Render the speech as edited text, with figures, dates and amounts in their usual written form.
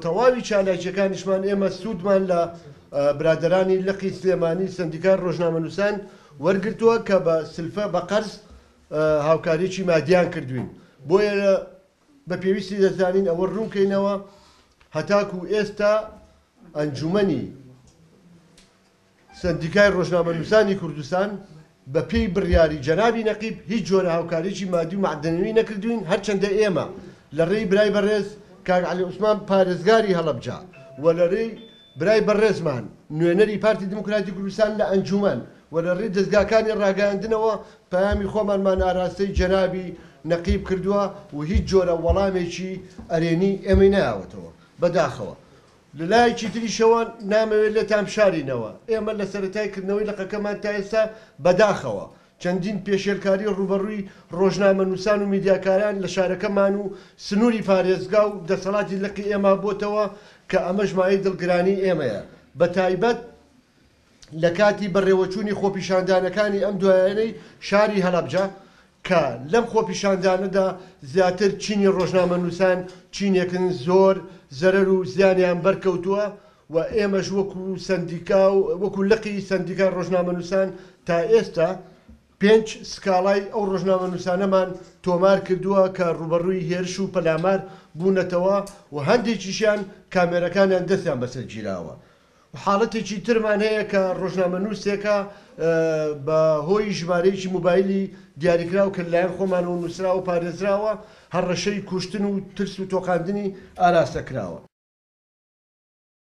تەواوی چالاکیەکانیشمان ئێمە سوودمان لە برادرانی لقی سلێمانی سندیکای ڕۆژنامەنووسان وەرگرتووە کە بە سلفە بە قەرز هاوکاریی مادیان کردوین. بۆیە بە پێویستی دەزانین ئەوە ڕوونکەینەوە هەتاکو ئێستا ئەنجومەنی سندیکای ڕۆژنامەنووسانی کوردستان بە پێی بڕیاری جەنابی نەقیب هیچ جۆرە هاوکاریی مادی و معدەنەوەی نەکردوین، هەرچەندە ئێمە لە ڕێی برای بەڕێز کاک عەلی عوسمان پارێزگاری هەڵەبجا و لە ڕێی برای بەڕێزمان نوێنەری پارتی دموکراتی کوردستان لە ئەنجومەن و لە ڕێی دەستگاکانی ڕاگەاندنەوە پەیامی خۆمانمان ئاراستەی جەنابی نەقیب کردووە و هیچ جۆرە وەڵامێکی ئەرێنی ئێمەی نایەوەتەوە بەداخەوە. لەلایەکی تریشەوە نامەوێت لێتان بشارینەوە، ئێمە لە سەرەتایکردنەوەی لەقەکەمان تا ئێستا بەداخەوە چەندین پێشێلکاری ڕوبەڕووی ڕۆژنامەنووسان و میدیاکاران لە شارەکەمان و سنووری پارێزگا و دەسەڵاتی لقی ئێمە بۆتەوە کە ئەمەش مایەی دڵگرانی ئێمەیە، بە تایبەت لە کاتی بەڕێوەچوونی خۆپیشاندانەکانی ئەم دوایانەی شاری هەڵەبجە کە لەم خۆپیشاندانەدا زیاتر چینی ڕۆژنامەنووسان چینێکن زۆر زەرەر و زیانیان بەرکەوتووە و ئێمەش وەکو لقی سندیکای ڕۆژنامەنووسان تا ئێستا 5 سکاڵای ئەو ڕۆژنامەنووسانەمان تۆمار کردووە کە ڕوبەڕووی هێرش و پەلامار بوونەتەوە و هەندێکیشیان کامێرەکانیان دەستیان بەسەر گیراوە. حاڵەتێکی ترمان هەیە کە ڕۆژنامەنووسێکە بە هۆی ژمارەیەکی موبایلی دیاریکراو کە لایەن خۆمان و نووسراوە و پارێزراوە هەڕەشەی کوشتن و ترس و تۆقاندنی ئاراستە کراوە.